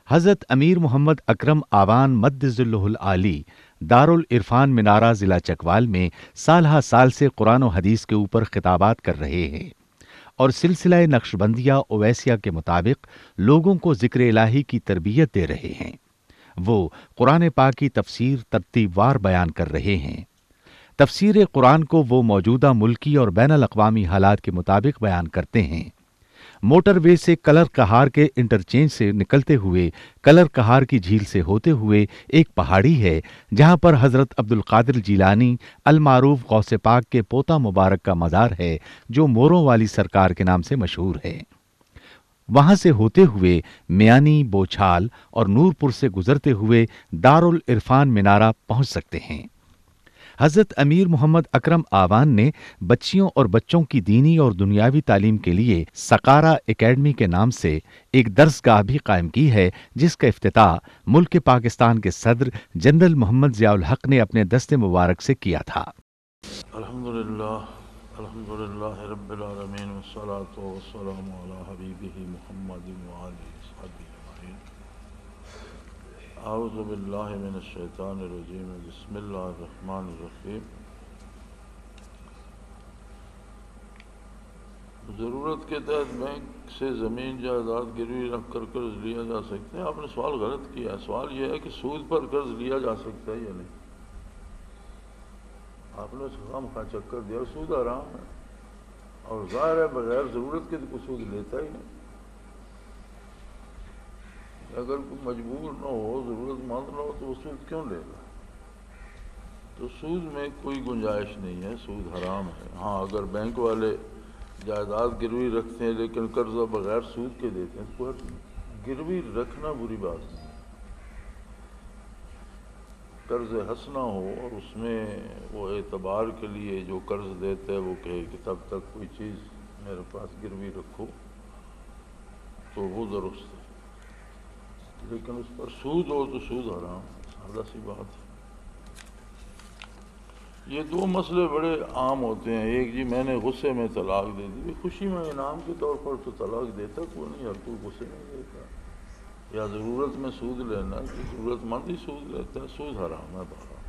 حضرت امیر محمد اکرم آوان مد ظلہ العالی دارالعرفان منارہ ضلع چکوال میں سال ہا سال سے قرآن و حدیث کے اوپر خطابات کر رہے ہیں اور سلسلہ نقشبندیہ اویسیہ کے مطابق لوگوں کو ذکر الہی کی تربیت دے رہے ہیں۔ وہ قرآن پاک کی تفسیر ترتیب وار بیان کر رہے ہیں۔ تفسیر قرآن کو وہ موجودہ ملکی اور بین الاقوامی حالات کے مطابق بیان کرتے ہیں۔ موٹر وے سے کلر کہار کے انٹرچینج سے نکلتے ہوئے کلر کہار کی جھیل سے ہوتے ہوئے ایک پہاڑی ہے جہاں پر حضرت عبد القادر جیلانی المعروف غوث پاک کے پوتا مبارک کا مزار ہے جو موروں والی سرکار کے نام سے مشہور ہے۔ وہاں سے ہوتے ہوئے میانی، بوچھال اور نورپور سے گزرتے ہوئے دارالعرفان منارہ پہنچ سکتے ہیں۔ حضرت امیر محمد اکرم آوان نے بچیوں اور بچوں کی دینی اور دنیاوی تعلیم کے لیے سقارہ اکیڈمی کے نام سے ایک درسگاہ بھی قائم کی ہے جس کا افتتاح ملک پاکستان کے صدر جنرل محمد ضیاء الحق نے اپنے دست مبارک سے کیا تھا۔ الحمدللہ رب العالمین والصلاة والسلام علی حبیبہ محمد وآلہ وصحبہ اجمعین۔ اعوذ باللہ من الشیطان الرجیم، بسم اللہ الرحمن الرحیم۔ ضرورت کے تحت بینک سے زمین جائیداد گروی رکھ کر قرض لیا جا سکتا ہے؟ آپ نے سوال غلط کیا ہے۔ سوال یہ ہے کہ سود پر قرض لیا جا سکتا ہے یا نہیں۔ آپ نے اس کا خام خواہ چکر دیا، سود حرام ہے اور ظاہر ہے بغیر ضرورت کے تو کوئی سود لیتا ہی نہیں۔ اگر کوئی مجبور نہ ہو، ضرورت مند نہ ہو تو وہ سود کیوں لے گا؟ تو سود میں کوئی گنجائش نہیں ہے، سود حرام ہے۔ ہاں اگر بینک والے جائیداد گروی رکھتے ہیں لیکن قرضہ بغیر سود کے دیتے ہیں تو گروی رکھنا بری بات نہیں ہے۔ قرض حسنہ ہو اور اس میں وہ اعتبار کے لیے جو قرض دیتا ہے وہ کہے کہ تب تک کوئی چیز میرے پاس گروی رکھو تو وہ درست ہے، لیکن اس پر سود ہو تو سود حرام، سادہ سی بات ہے۔ یہ دو مسئلے بڑے عام ہوتے ہیں۔ ایک جی میں نے غصے میں طلاق دے دی، خوشی میں انعام کے طور پر تو طلاق دیتا کوئی نہیں، ہر کوئی غصے میں دیتا۔ یا ضرورت میں سود لینا، ضرورت مند ہی سود لیتا ہے، سود حرام ہے بہرحال۔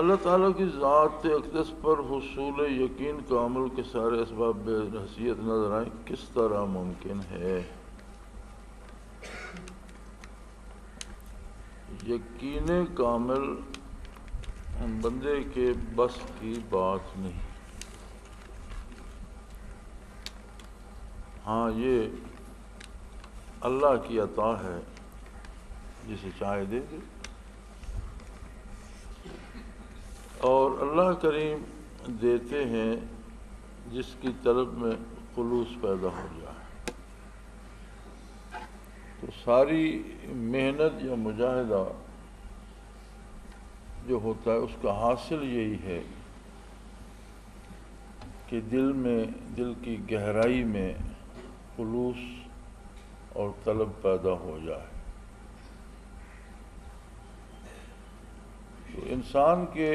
اللہ تعالیٰ کی ذات اقدس پر حصول یقین کا عمل کے سارے اسباب بے حیثیت نظر آئیں، کس طرح ممکن ہے؟ یقین کامل بندے کے بس کی بات نہیں۔ ہاں یہ اللہ کی عطا ہے، جسے چاہے دے دے، اور اللہ کریم دیتے ہیں جس کی طلب میں خلوص پیدا ہو جائے۔ تو ساری محنت یا مجاہدہ جو ہوتا ہے اس کا حاصل یہی ہے کہ دل کی گہرائی میں خلوص اور طلب پیدا ہو جائے۔ تو انسان کے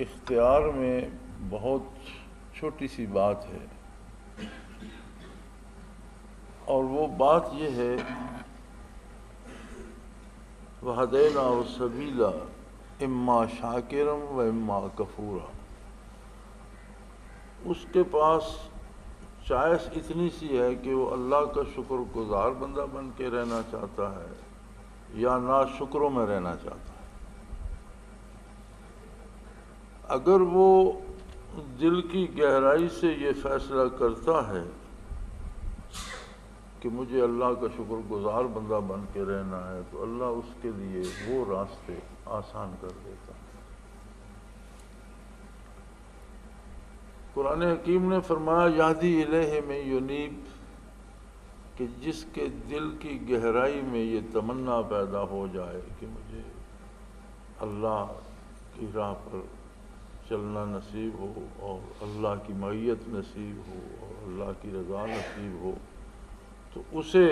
اختیار میں بہت چھوٹی سی بات ہے، اور وہ بات یہ ہے وَهَدَيْنَاهُ السَّبِيلَ اِمَّا شَاكِرًا وَإِمَّا كَفُورًا۔ اس کے پاس چوائس اتنی سی ہے کہ وہ اللہ کا شکر گزار بندہ بن کے رہنا چاہتا ہے یا ناشکروں میں رہنا چاہتا ہے۔ اگر وہ دل کی گہرائی سے یہ فیصلہ کرتا ہے کہ مجھے اللہ کا شکر گزار بندہ بن کے رہنا ہے تو اللہ اس کے لیے وہ راستے آسان کر دیتا ہے۔ قرآن حکیم نے فرمایا یہدی الیہ من ینیب، کہ جس کے دل کی گہرائی میں یہ تمنا پیدا ہو جائے کہ مجھے اللہ کی راہ پر چلنا نصیب ہو اور اللہ کی معیت نصیب ہو اور اللہ کی رضا نصیب ہو، تو اسے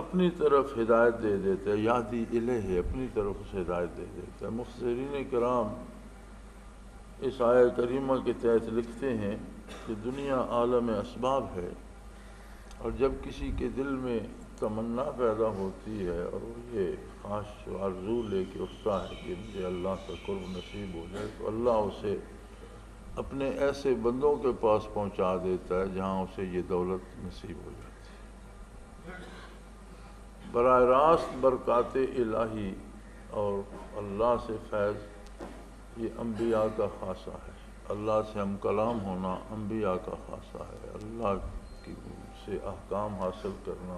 اپنی طرف ہدایت دے دیتا ہے۔ یہدی الیہ، اپنی طرف اسے ہدایت دے دیتا ہے۔ مفسرین کرام اس آیہ کریمہ کے تحت لکھتے ہیں کہ دنیا عالم اسباب ہے اور جب کسی کے دل میں تمنا پیدا ہوتی ہے اور وہ یہ خواہش و آرزو لے کے اٹھتا ہے کہ مجھے اللہ کا قرب نصیب ہو جائے، تو اللہ اسے اپنے ایسے بندوں کے پاس پہنچا دیتا ہے جہاں اسے یہ دولت نصیب ہو جاتی ہے۔ براہ راست برکات الہی اور اللہ سے فیض یہ انبیاء کا خاصہ ہے۔ اللہ سے ہم کلام ہونا انبیاء کا خاصہ ہے۔ اللہ کی سے احکام حاصل کرنا،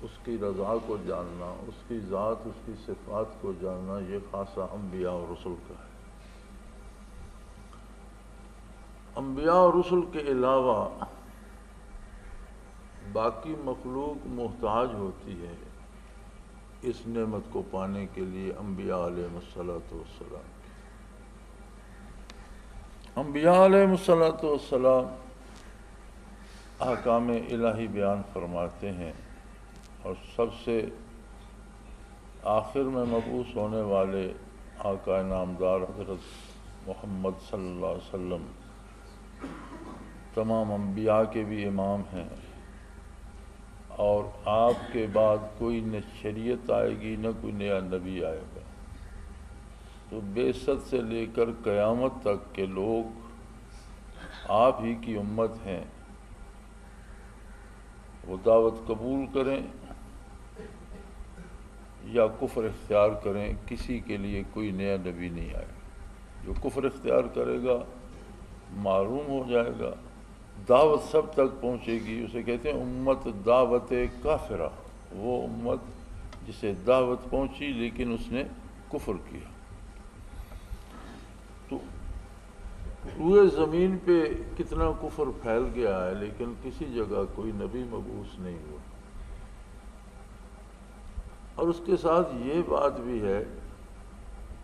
اس کی رضا کو جاننا، اس کی ذات، اس کی صفات کو جاننا، یہ خاصہ انبیاء اور رسل کا ہے۔ انبیاء اور رسل کے علاوہ باقی مخلوق محتاج ہوتی ہے اس نعمت کو پانے کے لیے انبیاء علیہ السلام کی۔ انبیاء علیہ السلام احکام الہی بیان فرماتے ہیں، اور سب سے آخر میں مبعوث ہونے والے آقا نامدار حضرت محمد صلی اللہ علیہ وسلم تمام انبیاء کے بھی امام ہیں، اور آپ کے بعد کوئی نہ شریعت آئے گی نہ کوئی نیا نبی آئے گا، تو بعثت سے لے کر قیامت تک کے لوگ آپ ہی کی امت ہیں۔ وہ دعوت قبول کریں یا کفر اختیار کریں، کسی کے لیے کوئی نیا نبی نہیں آئے گا۔ جو کفر اختیار کرے گا معلوم ہو جائے گا، دعوت سب تک پہنچے گی، اسے کہتے ہیں امت دعوت کافرہ، وہ امت جسے دعوت پہنچی لیکن اس نے کفر کیا۔ تو روئے زمین پہ کتنا کفر پھیل گیا ہے، لیکن کسی جگہ کوئی نبی مبعوث نہیں ہوا۔ اور اس کے ساتھ یہ بات بھی ہے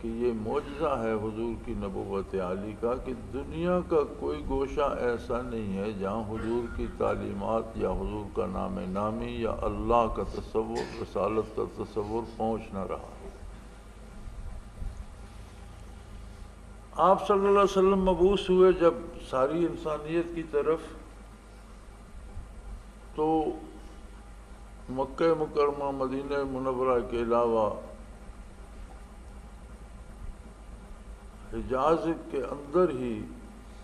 کہ یہ معجزہ ہے حضور کی نبوت عالی کا کہ دنیا کا کوئی گوشہ ایسا نہیں ہے جہاں حضور کی تعلیمات یا حضور کا نام نامی یا اللہ کا تصور، رسالت کا تصور پہنچ نہ رہا۔ آپ صلی اللہ علیہ وسلم مبعوث ہوئے جب ساری انسانیت کی طرف، تو مکہ مکرمہ مدینہ منورہ کے علاوہ حجاز کے اندر ہی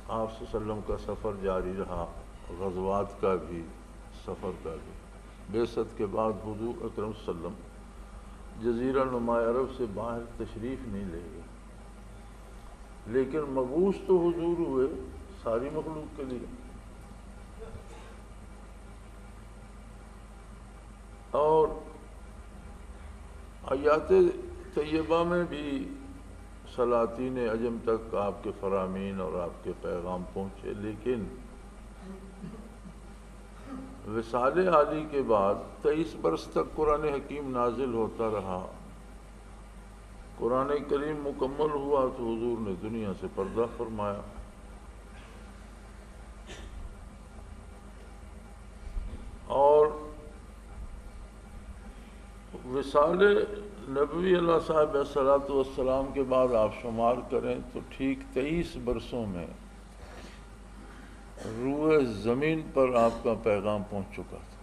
آپ صلی اللہ علیہ وسلم کا سفر جاری رہا، غزوات کا بھی، سفر کا بھی۔ بعثت کے بعد حضور اکرم صلی اللہ علیہ وسلم جزیرہ نما عرب سے باہر تشریف نہیں لے گئے، لیکن مبعوث تو حضور ہوئے ساری مخلوق کے لیے۔ اور آیات طیبہ میں بھی سلاطین عجم تک آپ کے فرامین اور آپ کے پیغام پہنچے، لیکن وصال عالی کے بعد 23 برس تک قرآن حکیم نازل ہوتا رہا۔ قرآن کریم مکمل ہوا تو حضور نے دنیا سے پردہ فرمایا۔ اور وصال نبوی اللہ صاحب صلاۃ والسلام کے بعد آپ شمار کریں تو ٹھیک 23 برسوں میں روئے زمین پر آپ کا پیغام پہنچ چکا تھا۔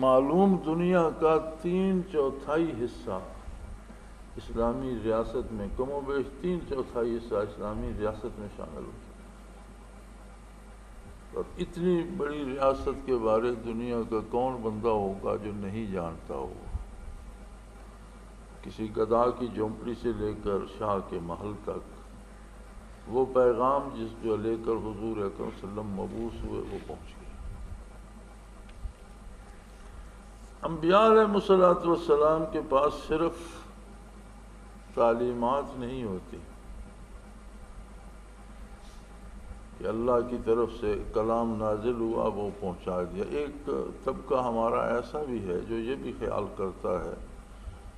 معلوم دنیا کا 3/4 حصہ اسلامی ریاست میں، کم و بیش 3/4 حصہ اسلامی ریاست میں شامل ہو چکا۔ اور اتنی بڑی ریاست کے بارے دنیا کا کون بندہ ہوگا جو نہیں جانتا ہوگا؟ کسی گدھا کی جھونپڑی سے لے کر شاہ کے محل تک وہ پیغام جو لے کر حضور اکرم صلی اللہ علیہ وسلم مبعوث ہوئے وہ پہنچ گیا۔ انبیاء علیہ السلام کے پاس صرف تعلیمات نہیں ہوتی کہ اللہ کی طرف سے کلام نازل ہوا وہ پہنچا دیا۔ ایک طبقہ ہمارا ایسا بھی ہے جو یہ بھی خیال کرتا ہے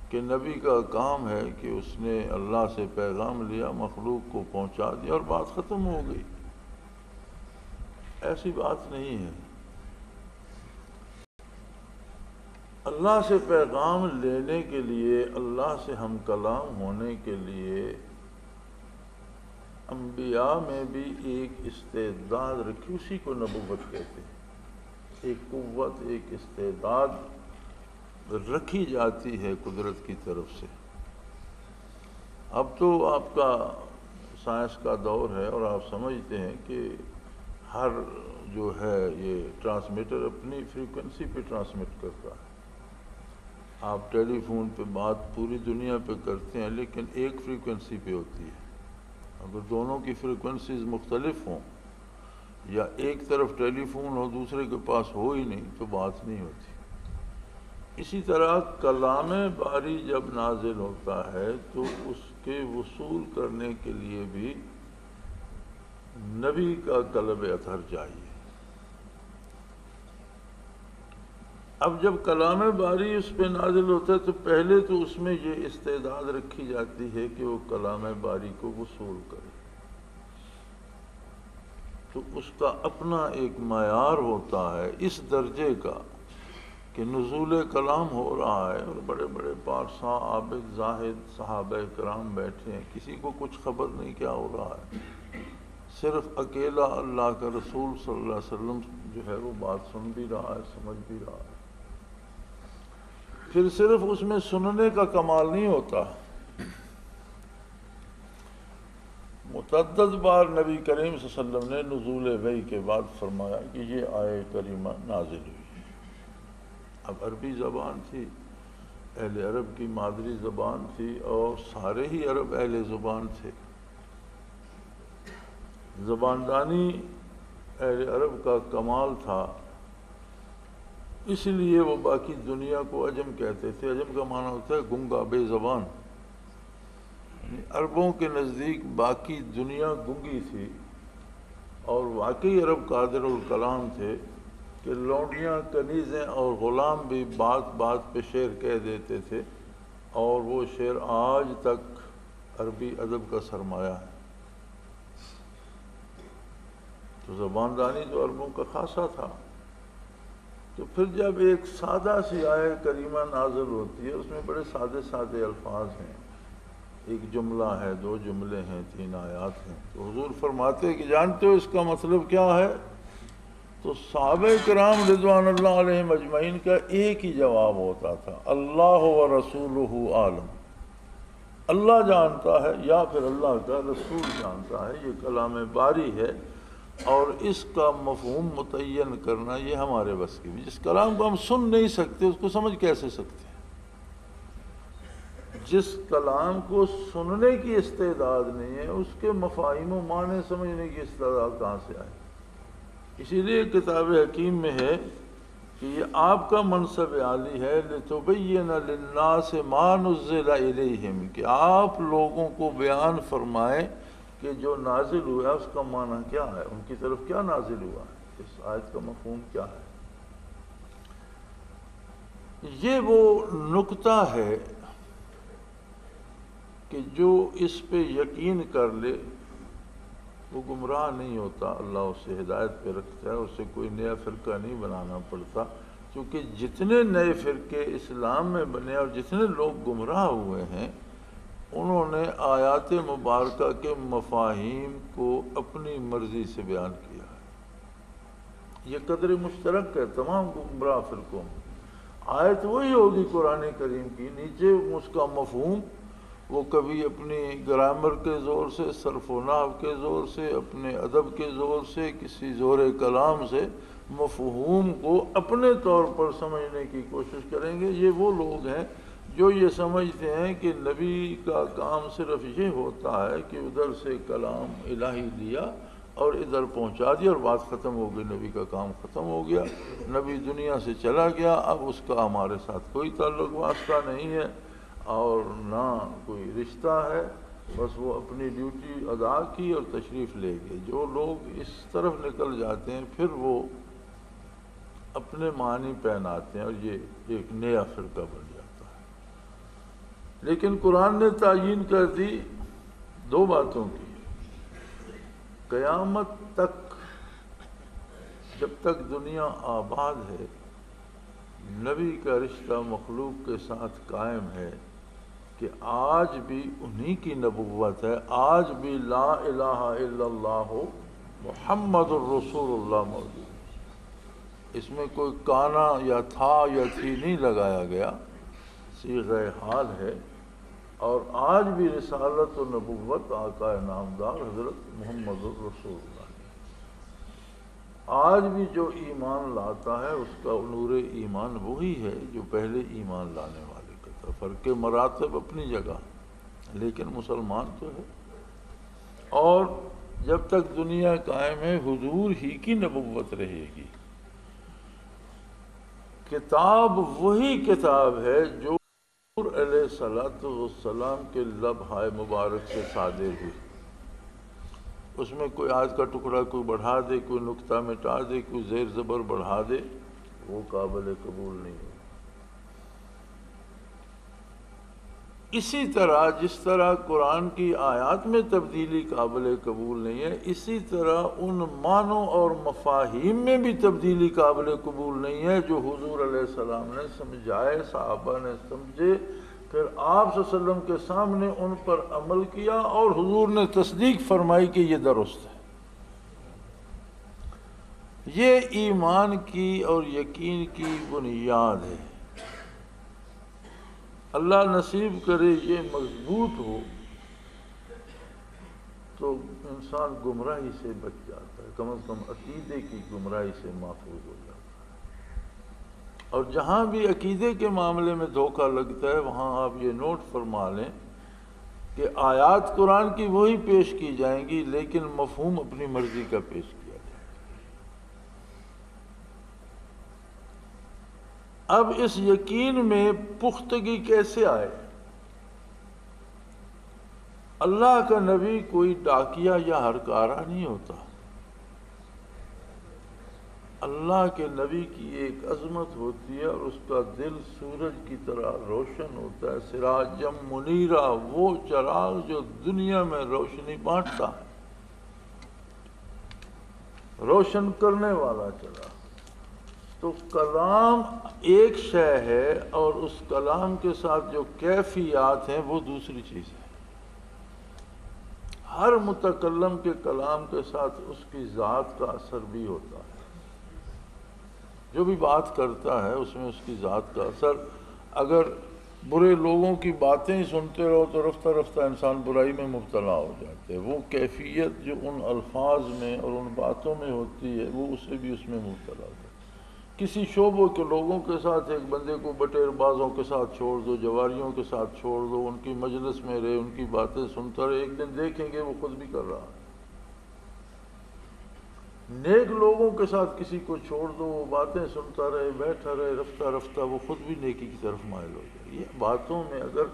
کہ نبی کا کام ہے کہ اس نے اللہ سے پیغام لیا، مخلوق کو پہنچا دیا اور بات ختم ہو گئی۔ ایسی بات نہیں ہے۔ اللہ سے پیغام لینے کے لیے، اللہ سے ہم کلام ہونے کے لیے انبیاء میں بھی ایک استعداد رکھی، اسی کو نبوت کہتے ہیں۔ ایک قوت، ایک استعداد رکھی جاتی ہے قدرت کی طرف سے۔ اب تو آپ کا سائنس کا دور ہے اور آپ سمجھتے ہیں کہ ہر جو ہے یہ ٹرانسمیٹر اپنی فریکوینسی پہ ٹرانسمٹ کرتا ہے۔ آپ ٹیلی فون پہ بات پوری دنیا پہ کرتے ہیں لیکن ایک فریکوینسی پہ ہوتی ہے۔ اگر دونوں کی فریکوینسیز مختلف ہوں یا ایک طرف ٹیلی فون ہو دوسرے کے پاس ہو ہی نہیں تو بات نہیں ہوتی۔ اسی طرح کلام باری جب نازل ہوتا ہے تو اس کے وصول کرنے کے لیے بھی نبی کا قلب اطہر چاہیے۔ اب جب کلام باری اس پہ نازل ہوتا ہے تو پہلے تو اس میں یہ استعداد رکھی جاتی ہے کہ وہ کلام باری کو وصول کرے، تو اس کا اپنا ایک معیار ہوتا ہے اس درجے کا کہ نزول کلام ہو رہا ہے اور بڑے بڑے پارساں عابد زاہد صحابہ کرام بیٹھے ہیں، کسی کو کچھ خبر نہیں کیا ہو رہا ہے، صرف اکیلا اللہ کا رسول صلی اللہ علیہ وسلم جو ہے وہ بات سن بھی رہا ہے، سمجھ بھی رہا ہے۔ پھر صرف اس میں سننے کا کمال نہیں ہوتا، متعدد بار نبی کریم صلی اللہ علیہ وسلم نے نزول وحی کے بعد فرمایا کہ یہ آیہ کریمہ نازل ہوئی۔ اب عربی زبان تھی، اہل عرب کی مادری زبان تھی اور سارے ہی عرب اہل زبان تھے۔ زباندانی اہل عرب کا کمال تھا، اس لیے وہ باقی دنیا کو عجم کہتے تھے۔ عجم کا معنی ہوتا ہے گنگا، بے زبان۔ عربوں کے نزدیک باقی دنیا گنگی تھی اور واقعی عرب قادر الکلام تھے کہ لونڈیاں، کنیزیں اور غلام بھی بات بات پہ شعر کہہ دیتے تھے، اور وہ شعر آج تک عربی ادب کا سرمایہ ہے۔ تو زباندانی تو عربوں کا خاصا تھا۔ تو پھر جب ایک سادہ سی آیہ کریمہ نازل ہوتی ہے، اس میں بڑے سادے سادے الفاظ ہیں، ایک جملہ ہے، دو جملے ہیں، 3 آیات ہیں، تو حضور فرماتے ہیں کہ جانتے ہو اس کا مطلب کیا ہے؟ تو صحابہ کرام رضوان اللہ علیہم اجمعین کا ایک ہی جواب ہوتا تھا، اللہ و رسولہ عالم، اللہ جانتا ہے یا پھر اللہ کا رسول جانتا ہے، یہ کلام باری ہے اور اس کا مفہوم متعین کرنا یہ ہمارے بس کی بھی۔ جس کلام کو ہم سن نہیں سکتے اس کو سمجھ کیسے سکتے ہیں؟ جس کلام کو سننے کی استعداد نہیں ہے اس کے مفاہیم و معنی سمجھنے کی استعداد کہاں سے آئے؟ اسی لیے کتاب حکیم میں ہے کہ یہ آپ کا منصب عالی ہے، لِتُبَيِّنَ لِلنَّاسِ مَا نُزِّلَ إِلَيْهِمْ، کہ آپ لوگوں کو بیان فرمائیں کہ جو نازل ہوا ہے اس کا معنی کیا ہے، ان کی طرف کیا نازل ہوا ہے، اس آیت کا مفہوم کیا ہے۔ یہ وہ نکتہ ہے کہ جو اس پہ یقین کر لے وہ گمراہ نہیں ہوتا، اللہ اسے ہدایت پہ رکھتا ہے، اسے کوئی نیا فرقہ نہیں بنانا پڑتا، کیونکہ جتنے نئے فرقے اسلام میں بنے اور جتنے لوگ گمراہ ہوئے ہیں انہوں نے آیات مبارکہ کے مفاہیم کو اپنی مرضی سے بیان کیا ہے۔ یہ قدر مشترک ہے تمام گمراہ فرقوں میں۔ آیت وہی ہوگی قرآن کریم کی، نیچے اس کا مفہوم وہ کبھی اپنی گرامر کے زور سے، صرف و نحو کے زور سے، اپنے ادب کے زور سے، کسی زور کلام سے مفہوم کو اپنے طور پر سمجھنے کی کوشش کریں گے۔ یہ وہ لوگ ہیں جو یہ سمجھتے ہیں کہ نبی کا کام صرف یہ ہوتا ہے کہ ادھر سے کلام الہی لیا اور ادھر پہنچا دیا اور بات ختم ہو گئی، نبی کا کام ختم ہو گیا، نبی دنیا سے چلا گیا، اب اس کا ہمارے ساتھ کوئی تعلق واسطہ نہیں ہے اور نہ کوئی رشتہ ہے، بس وہ اپنی ڈیوٹی ادا کی اور تشریف لے گئے۔ جو لوگ اس طرف نکل جاتے ہیں پھر وہ اپنے معنی پہناتے ہیں اور یہ ایک نیا فرقہ بن جاتا ہے۔ لیکن قرآن نے تعیین کر دی 2 باتوں کی، قیامت تک جب تک دنیا آباد ہے نبی کا رشتہ مخلوق کے ساتھ قائم ہے کہ آج بھی انہی کی نبوت ہے، آج بھی لا الہ الا اللہ محمد الرسول اللہ موجود ہے۔ اس میں کوئی کانا یا تھا یا تھی نہیں لگایا گیا، صیغہ حال ہے۔ اور آج بھی رسالت و نبوت آقا نامدار حضرت محمد الرسول اللہ، آج بھی جو ایمان لاتا ہے اس کا نور ایمان وہی ہے جو پہلے ایمان لانے والے کا تھا۔ فرق مراتب اپنی جگہ، لیکن مسلمان تو ہے۔ اور جب تک دنیا قائم ہے حضور ہی کی نبوت رہے گی۔ کتاب وہی کتاب ہے جو حضور علیہ الصلوۃ والسلام کے لبھائے مبارک سے صادر ہوئی۔ اس میں کوئی آیت کا ٹکڑا کوئی بڑھا دے، کوئی نقطہ مٹا دے، کوئی زیر زبر بڑھا دے، وہ قابل قبول نہیں ہے۔ اسی طرح جس طرح قرآن کی آیات میں تبدیلی قابل قبول نہیں ہے، اسی طرح ان معنوں اور مفاہیم میں بھی تبدیلی قابل قبول نہیں ہے جو حضور علیہ السلام نے سمجھائے، صحابہ نے سمجھے، پھر آپ صلی اللہ علیہ وسلم کے سامنے ان پر عمل کیا اور حضور نے تصدیق فرمائی کہ یہ درست ہے۔ یہ ایمان کی اور یقین کی بنیاد ہے۔ اللہ نصیب کرے یہ مضبوط ہو تو انسان گمراہی سے بچ جاتا ہے، کم از کم عقیدے کی گمراہی سے محفوظ ہو جاتا ہے۔ اور جہاں بھی عقیدے کے معاملے میں دھوکہ لگتا ہے وہاں آپ یہ نوٹ فرما لیں کہ آیات قرآن کی وہی پیش کی جائیں گی لیکن مفہوم اپنی مرضی کا پیش کیا جائے گا۔ اب اس یقین میں پختگی کیسے آئے؟ اللہ کا نبی کوئی ڈاکیا یا ہرکارہ نہیں ہوتا۔ اللہ کے نبی کی ایک عظمت ہوتی ہے اور اس کا دل سورج کی طرح روشن ہوتا ہے، سراجم منیرہ، وہ چراغ جو دنیا میں روشنی بانٹتا ہے، روشن کرنے والا چراغ۔ تو کلام ایک شے ہے اور اس کلام کے ساتھ جو کیفیات ہیں وہ دوسری چیز ہے۔ ہر متکلم کے کلام کے ساتھ اس کی ذات کا اثر بھی ہوتا ہے۔ جو بھی بات کرتا ہے اس میں اس کی ذات کا اثر، اگر برے لوگوں کی باتیں ہی سنتے رہو تو رفتہ رفتہ انسان برائی میں مبتلا ہو جاتے ہیں۔ وہ کیفیت جو ان الفاظ میں اور ان باتوں میں ہوتی ہے وہ اسے بھی اس میں مبتلا ہوتا ہے۔ کسی شعبوں کے لوگوں کے ساتھ ایک بندے کو بٹیر بازوں کے ساتھ چھوڑ دو، جواریوں کے ساتھ چھوڑ دو، ان کی مجلس میں رہے، ان کی باتیں سنتا رہے، ایک دن دیکھیں گے وہ خود بھی کر رہا ہے۔ نیک لوگوں کے ساتھ کسی کو چھوڑ دو، وہ باتیں سنتا رہے، بیٹھا رہے، رفتہ رفتہ وہ خود بھی نیکی کی طرف مائل ہو جائے۔ یہ باتوں میں اگر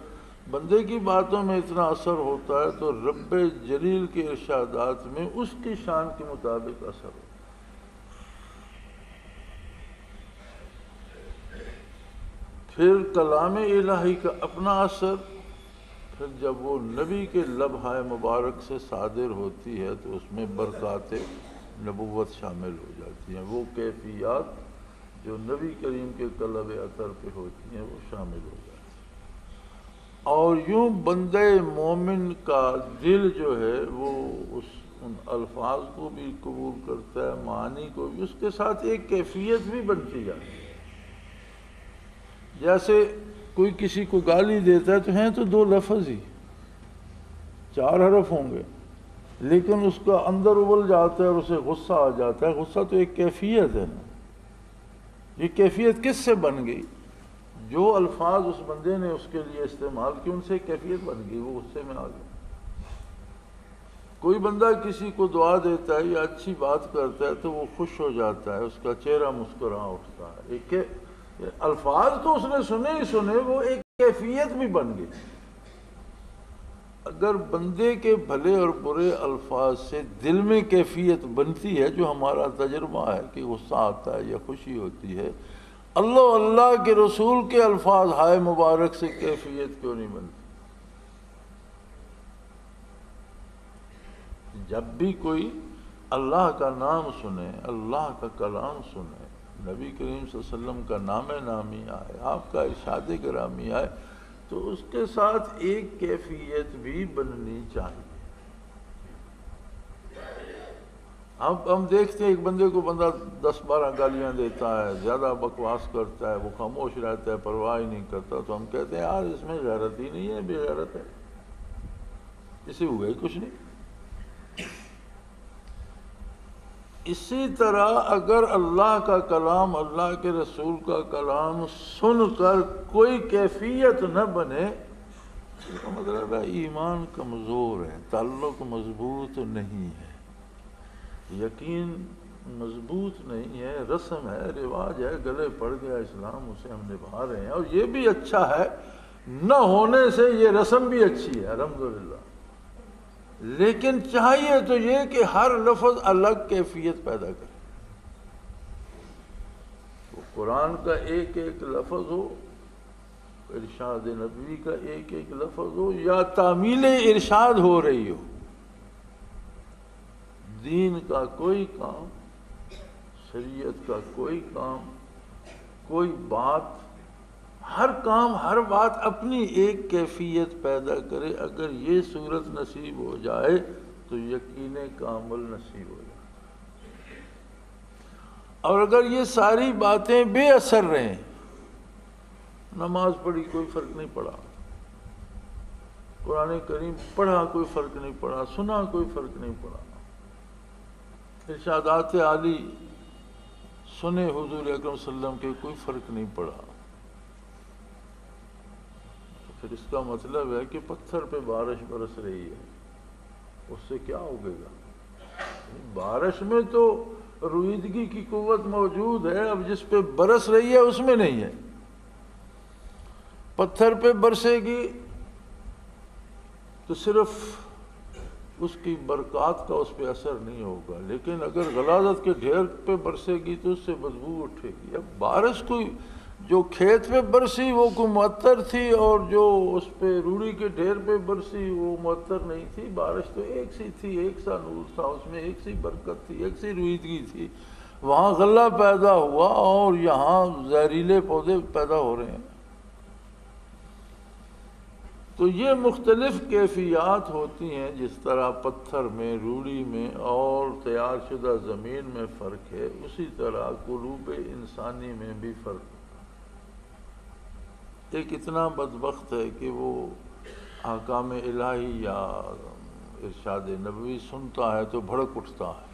بندے کی باتوں میں اتنا اثر ہوتا ہے تو رب جلیل کے ارشادات میں اس کی شان کے مطابق اثر ہوتا ہے۔ پھر کلام الہی کا اپنا اثر، پھر جب وہ نبی کے لبھائے مبارک سے صادر ہوتی ہے تو اس میں برکات نبوت شامل ہو جاتی ہیں، وہ کیفیات جو نبی کریم کے قلب اثر پہ ہوتی ہیں وہ شامل ہو جاتی ہیں۔ اور یوں بندہ مومن کا دل جو ہے وہ ان الفاظ کو بھی قبول کرتا ہے، معانی کو بھی، اس کے ساتھ ایک کیفیت بھی بنتی جاتی ہے۔ جیسے کوئی کسی کو گالی دیتا ہے تو ہیں تو دو لفظ ہی، 4 حرف ہوں گے، لیکن اس کا اندر ابل جاتا ہے اور اسے غصہ آ جاتا ہے۔ غصہ تو ایک کیفیت ہے نا۔ یہ کیفیت کس سے بن گئی؟ جو الفاظ اس بندے نے اس کے لیے استعمال کی ان سے کیفیت بن گئی، وہ غصے میں آ گیا۔ کوئی بندہ کسی کو دعا دیتا ہے یا اچھی بات کرتا ہے تو وہ خوش ہو جاتا ہے، اس کا چہرہ مسکرا اٹھتا ہے۔ ایک الفاظ تو اس نے سنے ہی سنے، وہ ایک کیفیت بھی بن گئی۔ اگر بندے کے بھلے اور برے الفاظ سے دل میں کیفیت بنتی ہے جو ہمارا تجربہ ہے کہ غصہ آتا ہے یا خوشی ہوتی ہے، اللہ اللہ کے رسول کے الفاظ ہائے مبارک سے کیفیت کیوں نہیں بنتی؟ جب بھی کوئی اللہ کا نام سنے، اللہ کا کلام سنے، نبی کریم صلی اللہ علیہ وسلم کا نام نامی آئے، آپ کا ارشاد گرامی آئے، تو اس کے ساتھ ایک کیفیت بھی بننی چاہیے۔ اب ہم دیکھتے ہیں ایک بندے کو بندہ 10-12 گالیاں دیتا ہے، زیادہ بکواس کرتا ہے، وہ خاموش رہتا ہے، پرواہ ہی نہیں کرتا، تو ہم کہتے ہیں یار اس میں غیرت ہی نہیں ہے، بے غیرت ہے، اسے ہوا ہی کچھ نہیں۔ اسی طرح اگر اللہ کا کلام، اللہ کے رسول کا کلام سن کر کوئی کیفیت نہ بنے، اس کا مطلب ہے ایمان کمزور ہے، تعلق مضبوط نہیں ہے، یقین مضبوط نہیں ہے، رسم ہے، رواج ہے، گلے پڑ گیا اسلام، اسے ہم نبھا رہے ہیں، اور یہ بھی اچھا ہے، نہ ہونے سے یہ رسم بھی اچھی ہے الحمدللہ، لیکن چاہیے تو یہ کہ ہر لفظ الگ کیفیت پیدا کرے۔ تو قرآن کا ایک ایک لفظ ہو، ارشاد نبوی کا ایک ایک لفظ ہو، یا تعمیل ارشاد ہو رہی ہو، دین کا کوئی کام، شریعت کا کوئی کام، کوئی بات، ہر کام ہر بات اپنی ایک کیفیت پیدا کرے، اگر یہ صورت نصیب ہو جائے تو یقین کامل نصیب ہو جائے۔ اور اگر یہ ساری باتیں بے اثر رہیں، نماز پڑھی کوئی فرق نہیں پڑا، قرآن کریم پڑھا کوئی فرق نہیں پڑا، سنا کوئی فرق نہیں پڑا، ارشادات عالی سنے حضور اکرم صلی اللہ علیہ وسلم کے کوئی فرق نہیں پڑا، پھر اس کا مطلب ہے کہ پتھر پہ بارش برس رہی ہے، اس سے کیا ہوگے گا؟ بارش میں تو رویدگی کی قوت موجود ہے، اب جس پہ برس رہی ہے اس میں نہیں ہے، پتھر پہ برسے گی تو صرف اس کی برکات کا اس پہ اثر نہیں ہوگا، لیکن اگر غلاظت کے ڈھیر پہ برسے گی تو اس سے بدبو اٹھے گی۔ اب بارش کوئی جو کھیت پہ برسی وہ کوئی معطر تھی، اور جو اس پہ روڑی کے ڈھیر پہ برسی وہ معطر نہیں تھی، بارش تو ایک سی تھی، ایک سا نور تھا، اس میں ایک سی برکت تھی، ایک سی رویدگی تھی، وہاں غلہ پیدا ہوا اور یہاں زہریلے پودے پیدا ہو رہے ہیں۔ تو یہ مختلف کیفیات ہوتی ہیں، جس طرح پتھر میں، روڑی میں اور تیار شدہ زمین میں فرق ہے، اسی طرح قلوب انسانی میں بھی فرق ہے۔ ایک اتنا بدبخت ہے کہ وہ احکام الہی یا ارشاد نبوی سنتا ہے تو بھڑک اٹھتا ہے،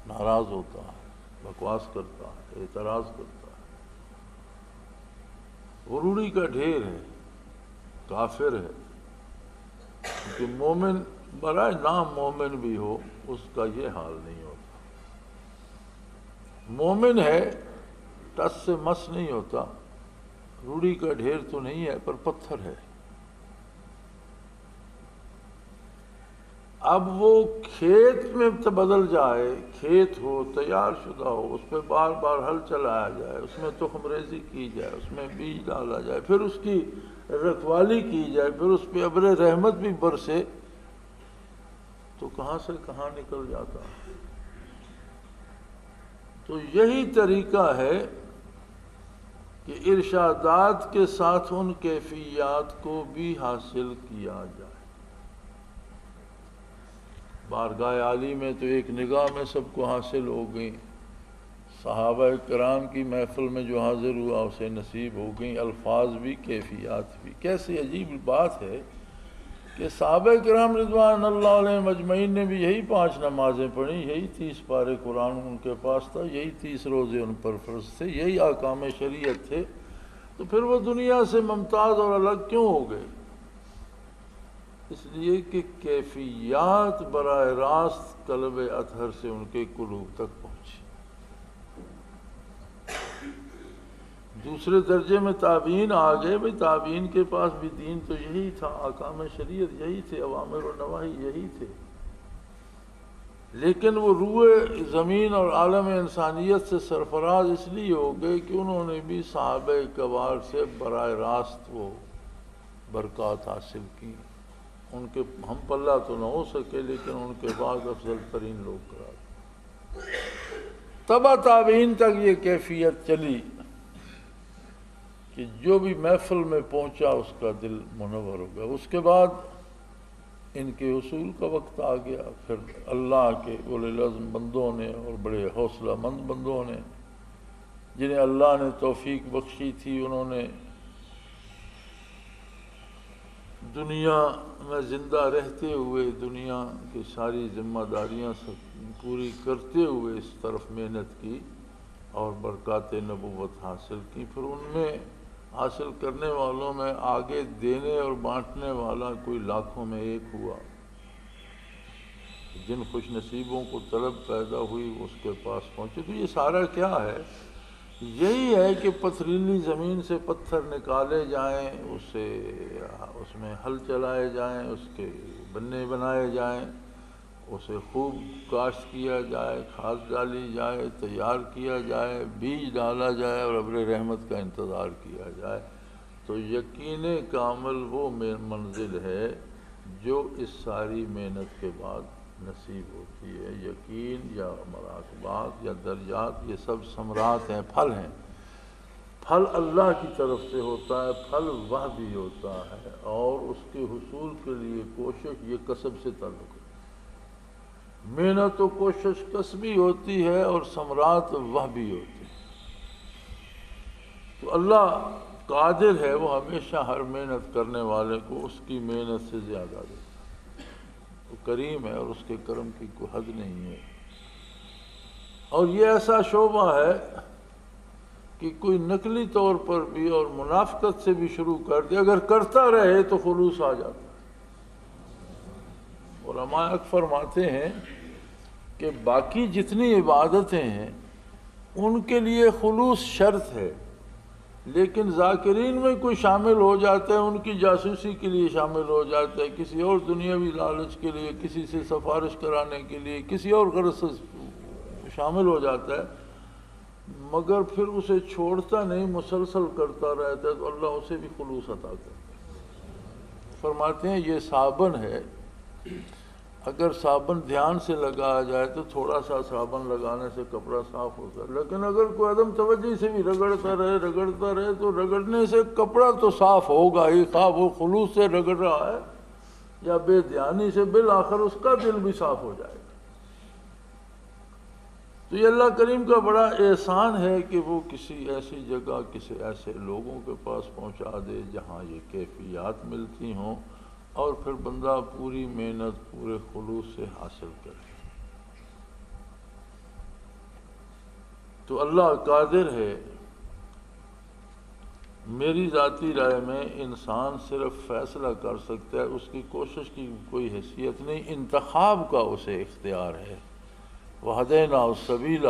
ناراض ہوتا ہے، بکواس کرتا ہے، اعتراض کرتا ہے، وہ روڑی کا ڈھیر ہے، کافر ہے، کیونکہ مومن برائے نام مومن بھی ہو اس کا یہ حال نہیں ہوتا، مومن ہے ٹس سے مس نہیں ہوتا، روڑی کا ڈھیر تو نہیں ہے پر پتھر ہے۔ اب وہ کھیت میں بدل جائے، کھیت ہو تیار شدہ ہو، اس پہ بار بار ہل چلایا جائے، اس میں تخم ریزی کی جائے، اس میں بیج ڈالا جائے، پھر اس کی رکھوالی کی جائے، پھر اس پہ ابر رحمت بھی برسے، تو کہاں سے کہاں نکل جاتا ہے۔ تو یہی طریقہ ہے کہ ارشادات کے ساتھ ان کیفیات کو بھی حاصل کیا جائے۔ بارگاہ عالی میں تو ایک نگاہ میں سب کو حاصل ہو گئی، صحابہ کرام کی محفل میں جو حاضر ہوا اسے نصیب ہو گئی، الفاظ بھی کیفیات بھی۔ کیسی عجیب بات ہے کہ صحابہ کرام رضوان اللہ علیہم اجمعین نے بھی یہی 5 نمازیں پڑھی، یہی 30 پارے قرآن ان کے پاس تھا، یہی 30 روزے ان پر فرض تھے، یہی احکام شریعت تھے، تو پھر وہ دنیا سے ممتاز اور الگ کیوں ہو گئے؟ اس لیے کہ کیفیات براہ راست قلب اطہر سے ان کے قلوب تک پہنچی۔ دوسرے درجے میں تابعین آ گئے، بھئی تابعین کے پاس بھی دین تو یہی تھا، احکام شریعت یہی تھے، اوامر و نواہی یہی تھے، لیکن وہ روئے زمین اور عالم انسانیت سے سرفراز اس لیے ہو گئے کہ انہوں نے بھی صحابہ کبار سے براہ راست وہ برکات حاصل کی۔ ان کے ہم پلہ تو نہ ہو سکے، لیکن ان کے بعد افضل ترین لوگ قرار تبع تابعین تک یہ کیفیت چلی۔ کہ جو بھی محفل میں پہنچا اس کا دل منور ہو گیا۔ اس کے بعد ان کے حصول کا وقت آ گیا، پھر اللہ کے اولي العزم بندوں نے اور بڑے حوصلہ مند بندوں نے جنہیں اللہ نے توفیق بخشی تھی، انہوں نے دنیا میں زندہ رہتے ہوئے دنیا کی ساری ذمہ داریاں پوری کرتے ہوئے اس طرف محنت کی اور برکات نبوت حاصل کی۔ پھر ان میں حاصل کرنے والوں میں آگے دینے اور بانٹنے والا کوئی لاکھوں میں ایک ہوا۔ جن خوش نصیبوں کو طلب پیدا ہوئی اس کے پاس پہنچے۔ تو یہ سارا کیا ہے؟ یہی ہے کہ پتھریلی زمین سے پتھر نکالے جائیں، اس میں ہل چلائے جائیں، اس کے بنے بنائے جائیں، اسے خوب کاشت کیا جائے، کھاد ڈالی جائے، تیار کیا جائے، بیج ڈالا جائے اور ابر رحمت کا انتظار کیا جائے، تو یقین کامل وہ منزل ہے جو اس ساری محنت کے بعد نصیب ہوتی ہے۔ یقین یا مراقبات یا درجات، یہ سب ثمرات ہیں، پھل ہیں۔ پھل اللہ کی طرف سے ہوتا ہے، پھل وہبی ہوتا ہے، اور اس کے حصول کے لیے کوشش یہ کسب سے تعلق ہے۔ محنت و کوشش کسبی ہوتی ہے اور ثمرات وہبی ہوتی ہیں۔ تو اللہ قادر ہے، وہ ہمیشہ ہر محنت کرنے والے کو اس کی محنت سے زیادہ دیتا ہے۔ وہ کریم ہے اور اس کے کرم کی کوئی حد نہیں ہے۔ اور یہ ایسا شعبہ ہے کہ کوئی نقلی طور پر بھی اور منافقت سے بھی شروع کر دے، اگر کرتا رہے تو خلوص آ جاتا ہے۔ علماء فرماتے ہیں کہ باقی جتنی عبادتیں ہیں ان کے لیے خلوص شرط ہے، لیکن ذاکرین میں کوئی شامل ہو جاتا ہے، ان کی جاسوسی کے لیے شامل ہو جاتا ہے، کسی اور دنیاوی لالچ کے لیے، کسی سے سفارش کرانے کے لیے، کسی اور غرض سے شامل ہو جاتا ہے، مگر پھر اسے چھوڑتا نہیں، مسلسل کرتا رہتا ہے، تو اللہ اسے بھی خلوص عطا کرتا ہے۔ فرماتے ہیں یہ صابن ہے، اگر صابن دھیان سے لگایا جائے تو تھوڑا سا صابن لگانے سے کپڑا صاف ہوتا ہے، لیکن اگر کوئی عدم توجہ سے بھی رگڑتا رہے تو رگڑنے سے کپڑا تو صاف ہوگا ہی، خواہ وہ خلوص سے رگڑ رہا ہے یا بے دھیانی سے، بالآخر اس کا دل بھی صاف ہو جائے گا۔ تو یہ اللہ کریم کا بڑا احسان ہے کہ وہ کسی ایسی جگہ، کسی ایسے لوگوں کے پاس پہنچا دے جہاں یہ کیفیات ملتی ہوں، اور پھر بندہ پوری محنت پورے خلوص سے حاصل کرے۔ تو اللہ قادر ہے۔ میری ذاتی رائے میں انسان صرف فیصلہ کر سکتا ہے، اس کی کوشش کی کوئی حیثیت نہیں، انتخاب کا اسے اختیار ہے۔ وَهَدَيْنَاهُ السَّبِيلَ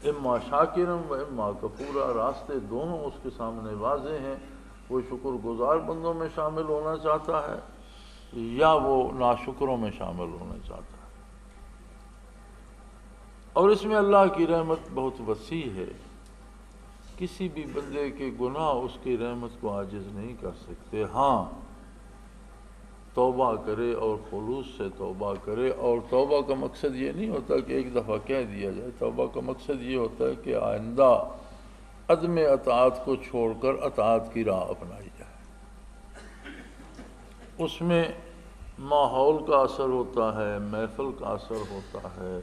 اما شاکرا و اما کفورا، راستے دونوں اس کے سامنے واضح ہیں۔ وہ شکر گزار بندوں میں شامل ہونا چاہتا ہے یا وہ ناشکروں میں شامل ہونا چاہتا ہے، اور اس میں اللہ کی رحمت بہت وسیع ہے۔ کسی بھی بندے کے گناہ اس کی رحمت کو عاجز نہیں کر سکتے۔ ہاں، توبہ کرے اور خلوص سے توبہ کرے، اور توبہ کا مقصد یہ نہیں ہوتا کہ ایک دفعہ کہہ دیا جائے، توبہ کا مقصد یہ ہوتا ہے کہ آئندہ عدم اطاعت کو چھوڑ کر اطاعت کی راہ اپنائی جائے۔ اس میں ماحول کا اثر ہوتا ہے، محفل کا اثر ہوتا ہے،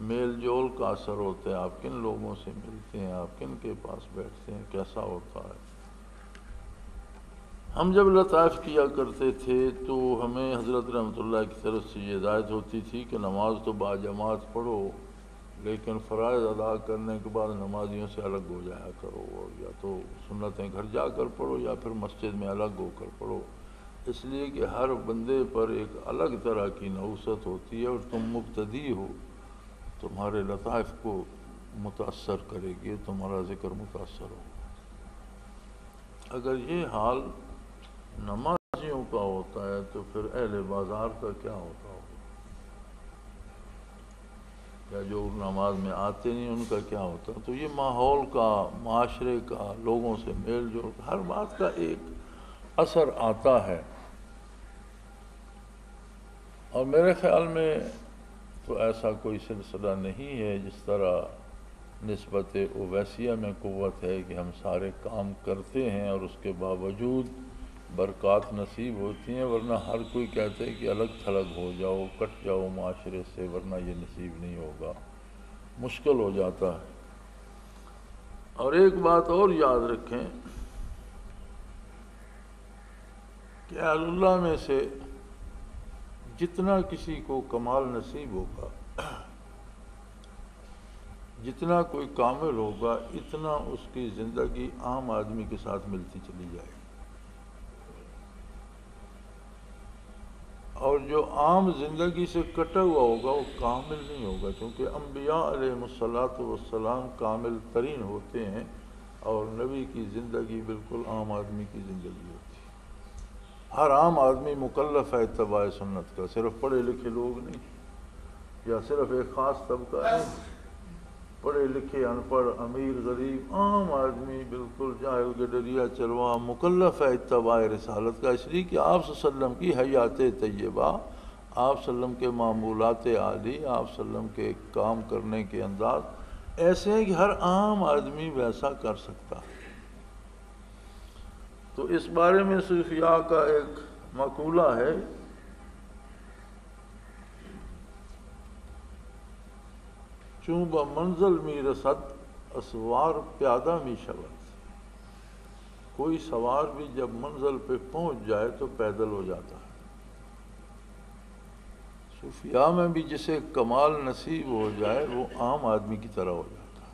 میل جول کا اثر ہوتا ہے، آپ کن لوگوں سے ملتے ہیں، آپ کن کے پاس بیٹھتے ہیں، کیسا ہوتا ہے۔ ہم جب لطائف کیا کرتے تھے تو ہمیں حضرت رحمۃ اللہ کی طرف سے یہ ہدایت ہوتی تھی کہ نماز تو باجماعت پڑھو، لیکن فرائض ادا کرنے کے بعد نمازیوں سے الگ ہو جایا کرو، اور یا تو سنتیں گھر جا کر پڑھو یا پھر مسجد میں الگ ہو کر پڑھو، اس لیے کہ ہر بندے پر ایک الگ طرح کی نحوست ہوتی ہے، اور تم مبتدی ہو، تمہارے لطائف کو متاثر کرے گی، تمہارا ذکر متاثر ہو۔ اگر یہ حال نمازیوں کا ہوتا ہے تو پھر اہل بازار کا کیا ہوتا ہوگا، یا جو نماز میں آتے نہیں ان کا کیا ہوتا۔ تو یہ ماحول کا، معاشرے کا، لوگوں سے میل جول کا، ہر بات کا ایک اثر آتا ہے۔ اور میرے خیال میں تو ایسا کوئی سلسلہ نہیں ہے جس طرح نسبت اویسیہ میں قوت ہے کہ ہم سارے کام کرتے ہیں اور اس کے باوجود برکات نصیب ہوتی ہیں، ورنہ ہر کوئی کہتے ہے کہ الگ تھلگ ہو جاؤ، کٹ جاؤ معاشرے سے، ورنہ یہ نصیب نہیں ہوگا، مشکل ہو جاتا ہے۔ اور ایک بات اور یاد رکھیں کہ اہل اللہ میں سے جتنا کسی کو کمال نصیب ہوگا، جتنا کوئی کامل ہوگا، اتنا اس کی زندگی عام آدمی کے ساتھ ملتی چلی جائے گی، اور جو عام زندگی سے کٹا ہوا ہوگا وہ کامل نہیں ہوگا، کیونکہ انبیاء علیہ الصلاۃ والسلام کامل ترین ہوتے ہیں اور نبی کی زندگی بالکل عام آدمی کی زندگی ہوتی ہے۔ ہر عام آدمی مکلف ہے اتباع سنت کا، صرف پڑھے لکھے لوگ نہیں، یا صرف ایک خاص طبقہ نہیں، پڑھے لکھے، ان پڑھ، امیر، غریب، عام آدمی بالکل جاہل گڈریا چلوا مکلف ہے اتباع رسالت کا، اس لیے کہ آپ صلی اللہ علیہ وسلم کی حیات طیبہ، آپ صلی اللہ علیہ وسلم کے معمولات عالی، آپ صلی اللہ علیہ وسلم کے کام کرنے کے انداز ایسے ہیں کہ ہر عام آدمی ویسا کر سکتا ہے۔ تو اس بارے میں صوفیاء کا ایک مقولہ ہے، چوں با منزل می رسد اسوار پیادہ می شود، کوئی سوار بھی جب منزل پہ پہنچ جائے تو پیدل ہو جاتا ہے۔ صوفیاء میں بھی جسے کمال نصیب ہو جائے وہ عام آدمی کی طرح ہو جاتا ہے،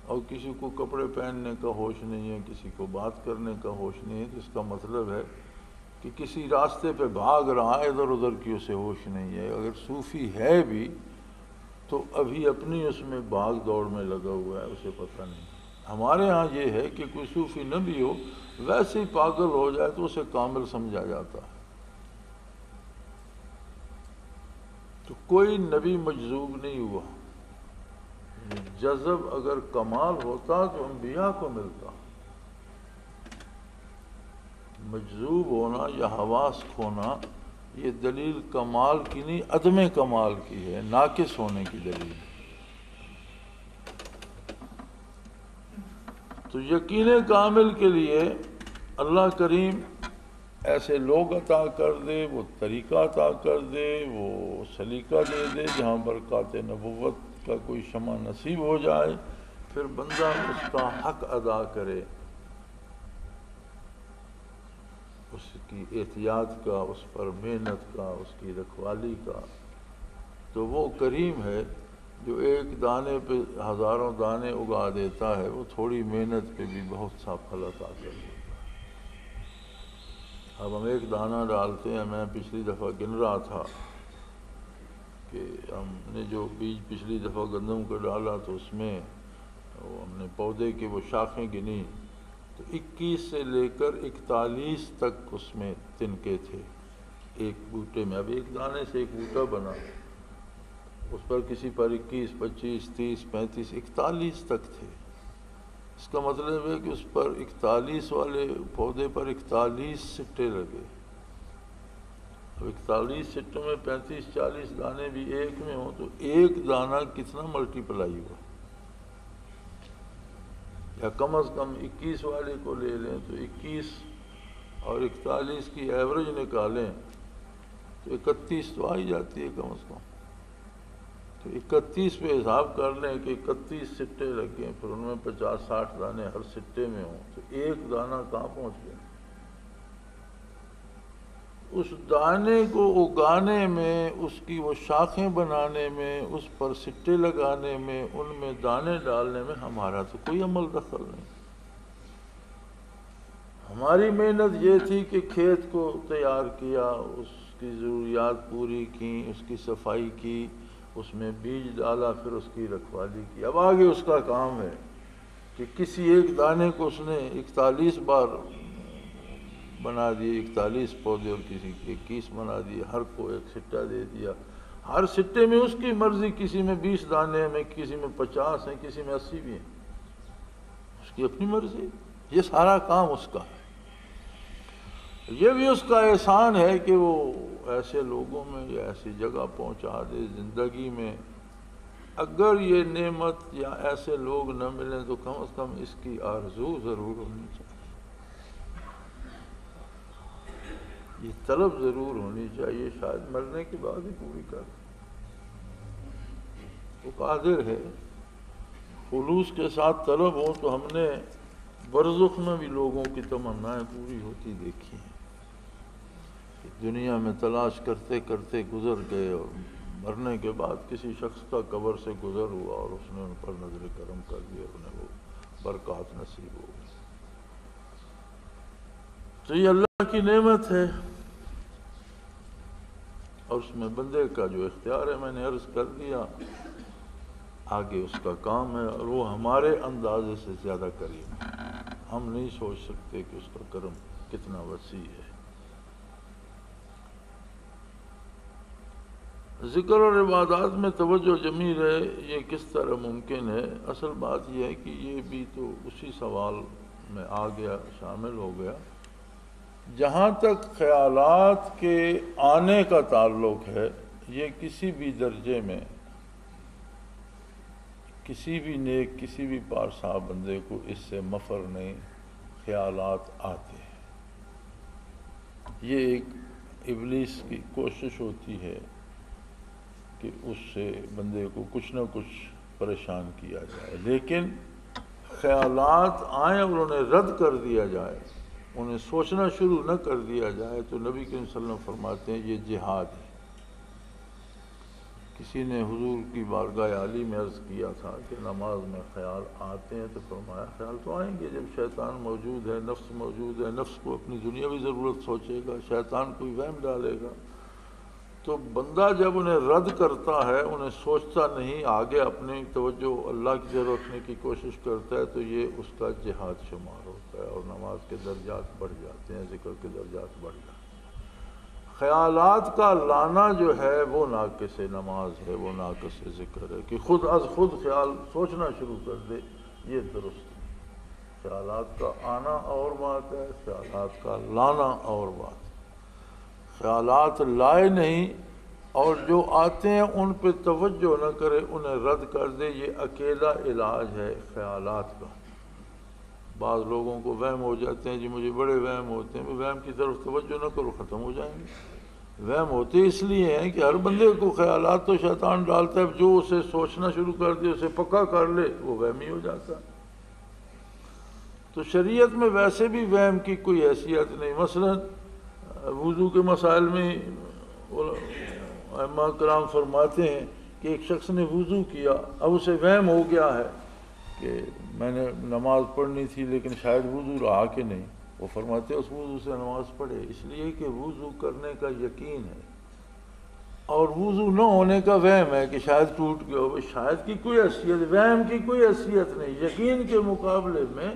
اور کسی کو کپڑے پہننے کا ہوش نہیں ہے، کسی کو بات کرنے کا ہوش نہیں ہے، تو اس کا مطلب ہے کہ کسی راستے پہ بھاگ رہا ہے، ادھر ادھر کی اسے ہوش نہیں ہے۔ اگر صوفی ہے بھی تو ابھی اپنی اس میں بھاگ دوڑ میں لگا ہوا ہے، اسے پتہ نہیں۔ ہمارے ہاں یہ ہے کہ کوئی صوفی نہ بھی ہو، ویسے ہی پاگل ہو جائے تو اسے کامل سمجھا جاتا ہے۔ تو کوئی نبی مجذوب نہیں ہوا، جذب اگر کمال ہوتا تو انبیاء کو ملتا، مجذوب ہونا یا حواس کھونا یہ دلیل کمال کی نہیں، عدم کمال کی ہے، ناقص ہونے کی دلیل۔ تو یقین کامل کے لیے اللہ کریم ایسے لوگ عطا کر دے، وہ طریقہ عطا کر دے، وہ سلیقہ دے دے جہاں برکات نبوت کا کوئی شمع نصیب ہو جائے، پھر بندہ اس کا حق ادا کرے، اس کی احتیاط کا، اس پر محنت کا، اس کی رکھوالی کا۔ تو وہ کریم ہے جو ایک دانے پہ ہزاروں دانے اگا دیتا ہے، وہ تھوڑی محنت پہ بھی بہت سا پھل عطا کر دیتا ہے۔ اب ہم ایک دانہ ڈالتے ہیں، میں پچھلی دفعہ گن رہا تھا کہ ہم نے جو بیج پچھلی دفعہ گندم کا ڈالا تو اس میں ہم نے پودے کی وہ شاخیں گنی تو 21 سے لے کر 41 تک اس میں تنکے تھے ایک بوٹے میں۔ اب ایک دانے سے ایک بوٹا بنا، اس پر کسی پر 21، 25، 30، 35، 41 تک تھے۔ اس کا مطلب ہے کہ اس پر 41 والے پودے پر 41 سٹے لگے۔ اب 41 سٹوں میں 35، 40 دانے بھی ایک میں ہوں تو ایک دانہ کتنا ملٹی پلائی ہوا، یا کم از کم 21 والے کو لے لیں تو 21 اور 41 کی ایوریج نکالیں تو 31 تو آ ہی جاتی ہے کم از کم۔ تو 31 پہ حساب کر لیں کہ 31 سٹے لگیں، پھر ان میں 50-60 دانے ہر سٹے میں ہوں تو ایک دانہ کہاں پہنچ گیا؟ اس دانے کو اگانے میں، اس کی وہ شاخیں بنانے میں، اس پر سٹے لگانے میں، ان میں دانے ڈالنے میں ہمارا تو کوئی عمل دخل نہیں۔ ہماری محنت یہ تھی کہ کھیت کو تیار کیا، اس کی ضروریات پوری کی، اس کی صفائی کی، اس میں بیج ڈالا، پھر اس کی رکھوالی کی۔ اب آگے اس کا کام ہے کہ کسی ایک دانے کو اس نے 41 بار بنا دیے، 41 پودے، اور کسی کے 21 بنا دیے، ہر کو ایک سٹہ دے دیا، ہر سٹے میں اس کی مرضی، کسی میں 20 دانے ہیں، کسی میں 50 ہیں، کسی میں 80 بھی ہیں، اس کی اپنی مرضی۔ یہ سارا کام اس کا ہے۔ یہ بھی اس کا احسان ہے کہ وہ ایسے لوگوں میں یا ایسی جگہ پہنچا دے زندگی میں اگر یہ نعمت یا ایسے لوگ نہ ملیں تو کم از کم اس کی آرزو ضرور ہونی چاہیے، یہ طلب ضرور ہونی چاہیے، شاید مرنے کے بعد ہی پوری کر دیں۔ وہ قادر ہے، خلوص کے ساتھ طلب ہو تو ہم نے برزخ میں بھی لوگوں کی تمنائیں پوری ہوتی دیکھی ہیں، دنیا میں تلاش کرتے کرتے گزر گئے اور مرنے کے بعد کسی شخص کا قبر سے گزر ہوا اور اس نے ان پر نظر کرم کر دی اور انہیں وہ برکات نصیب ہو گئی۔ تو یہ اللہ کی نعمت ہے اور اس میں بندے کا جو اختیار ہے، میں نے عرض کر دیا، آگے اس کا کام ہے، اور وہ ہمارے اندازے سے زیادہ کریم ہے، ہم نہیں سوچ سکتے کہ اس کا کرم کتنا وسیع ہے۔ ذکر اور عبادات میں توجہ جمی رہے، یہ کس طرح ممکن ہے؟ اصل بات یہ ہے کہ یہ بھی تو اسی سوال میں آ گیا، شامل ہو گیا۔ جہاں تک خیالات کے آنے کا تعلق ہے، یہ کسی بھی درجے میں کسی بھی نیک، کسی بھی پارسا بندے کو اس سے مفر نہیں، خیالات آتے ہیں۔ یہ ایک ابلیس کی کوشش ہوتی ہے کہ اس سے بندے کو کچھ نہ کچھ پریشان کیا جائے، لیکن خیالات آئیں اور انہیں رد کر دیا جائے، انہیں سوچنا شروع نہ کر دیا جائے، تو نبی کریم صلی اللہ علیہ وسلم فرماتے ہیں یہ جہاد ہے۔ کسی نے حضور کی بارگاہ عالی میں عرض کیا تھا کہ نماز میں خیال آتے ہیں، تو فرمایا خیال تو آئیں گے جب شیطان موجود ہے، نفس موجود ہے، نفس کو اپنی دنیاوی ضرورت سوچے گا، شیطان کوئی وہم ڈالے گا، تو بندہ جب انہیں رد کرتا ہے، انہیں سوچتا نہیں، آگے اپنی توجہ اللہ کی طرف رکھنے کی کوشش کرتا ہے، تو یہ اس کا جہاد شمار ہوتا ہے اور نماز کے درجات بڑھ جاتے ہیں، ذکر کے درجات بڑھ جاتے ہیں۔ خیالات کا لانا جو ہے وہ ناقص نماز ہے، وہ ناقص ذکر ہے، کہ خود از خود خیال سوچنا شروع کر دے، یہ درست ہے۔ خیالات کا آنا اور بات ہے، خیالات کا لانا اور بات ہے۔ خیالات لائے نہیں اور جو آتے ہیں ان پہ توجہ نہ کرے، انہیں رد کر دے، یہ اکیلا علاج ہے خیالات کا۔ بعض لوگوں کو وہم ہو جاتے ہیں، جی مجھے بڑے وہم ہوتے ہیں، وہم کی طرف توجہ نہ کرو، ختم ہو جائیں گے۔ وہم ہوتے اس لیے ہیں کہ ہر بندے کو خیالات تو شیطان ڈالتا ہے، جو اسے سوچنا شروع کر دے، اسے پکا کر لے، وہ وہمی ہو جاتا ہے۔ تو شریعت میں ویسے بھی وہم کی کوئی حیثیت نہیں۔ مثلا وضو کے مسائل میں ائمہ کرام فرماتے ہیں کہ ایک شخص نے وضو کیا، اب اسے وہم ہو گیا ہے کہ میں نے نماز پڑھنی تھی لیکن شاید وضو رہا کہ نہیں، وہ فرماتے ہیں اس وضو سے نماز پڑھے، اس لیے کہ وضو کرنے کا یقین ہے اور وضو نہ ہونے کا وہم ہے کہ شاید ٹوٹ گیا ہو۔ شاید کی کوئی حیثیت، وہم کی کوئی حیثیت نہیں، یقین کے مقابلے میں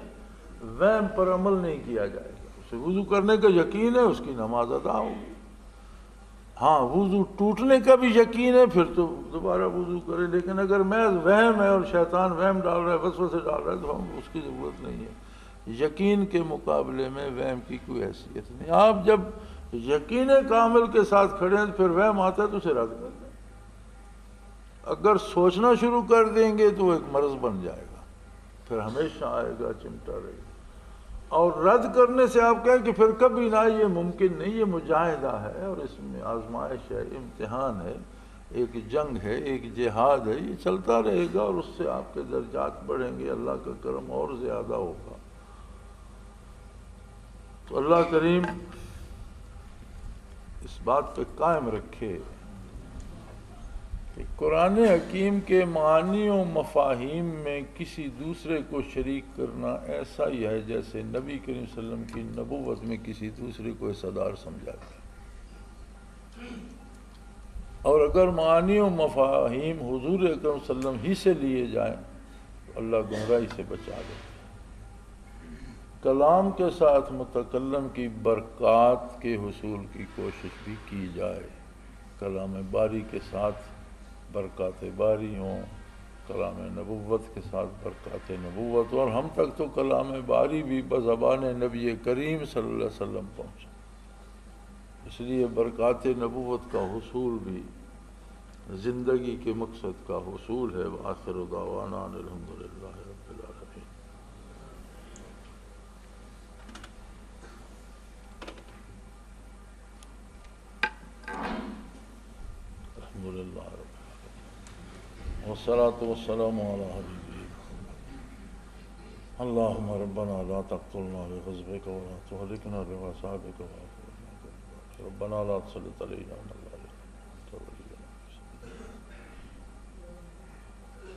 وہم پر عمل نہیں کیا جائے گا۔ اسے وضو کرنے کا یقین ہے، اس کی نماز ادا ہوگی۔ ہاں وضو ٹوٹنے کا بھی یقین ہے، پھر تو دوبارہ وضو کرے، لیکن اگر محض وہم ہے اور شیطان وہم ڈال رہا ہے، وسوسے ڈال رہا ہے، تو ہم اس کی ضرورت نہیں ہے۔ یقین کے مقابلے میں وہم کی کوئی حیثیت نہیں۔ آپ جب یقین کامل کے ساتھ کھڑے ہیں، پھر وہم آتا ہے تو اسے رد کر دیں۔ اگر سوچنا شروع کر دیں گے تو وہ ایک مرض بن جائے گا، پھر ہمیشہ آئے گا، چمٹا رہے گا۔ اور رد کرنے سے آپ کہیں کہ پھر کبھی نہ، یہ ممکن نہیں، یہ مجاہدہ ہے اور اس میں آزمائش ہے، امتحان ہے، ایک جنگ ہے، ایک جہاد ہے، یہ چلتا رہے گا اور اس سے آپ کے درجات بڑھیں گے، اللہ کا کرم اور زیادہ ہوگا۔ تو اللہ کریم اس بات پہ قائم رکھے کہ قرآن حکیم کے معانی و مفاہیم میں کسی دوسرے کو شریک کرنا ایسا ہی ہے جیسے نبی کریم صلی اللہ علیہ وسلم کی نبوت میں کسی دوسرے کو حصہ سمجھاتا ہے۔ اور اگر معانی و مفاہیم حضور اکرم صلی اللہ علیہ وسلم ہی سے لیے جائیں تو اللہ گمراہی سے بچا لے۔ کلام کے ساتھ متکلم کی برکات کے حصول کی کوشش بھی کی جائے، کلام باری کے ساتھ برکات باری ہوں، کلام نبوت کے ساتھ برکات نبوت، اور ہم تک تو کلام باری بھی بزبان نبی کریم صلی اللہ علیہ وسلم پہنچا، اس لیے برکات نبوت کا حصول بھی زندگی کے مقصد کا حصول ہے۔ وآخر دعوانا ان الحمدللہ رب العالمین۔ الحمدللہ رب العالمین والصلاة والسلام علی حبیبہ اللہم ربنا لا تقتلنا بغضبک ولا تهلكنا بعذابک واغفر لنا ربنا لا تسلط علینا من لا يرحمنا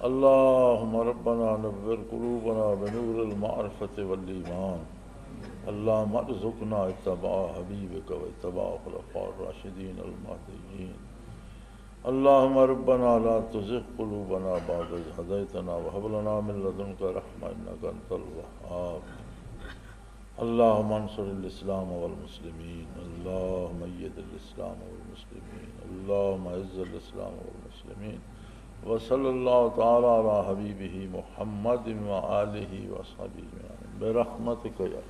اللہم ربنا نور قلوبنا بنور المعرفة والایمان اللہم ارزقنا اتباع حبیبک واتباع خلفاء الراشدین المہدیین اللہم ربنا لا تزغ قلوبنا بعد اذ ہدیتنا وہب لنا من لدنک رحمۃ انک انت الوہاب اللہم انصر الاسلام والمسلمین اللہم اید الاسلام والمسلمین اللہم اعز الاسلام والمسلمین وصلی اللہ تعالی علی حبیبہ محمد وآلہ وصحبہ اجمعین برحمتک یا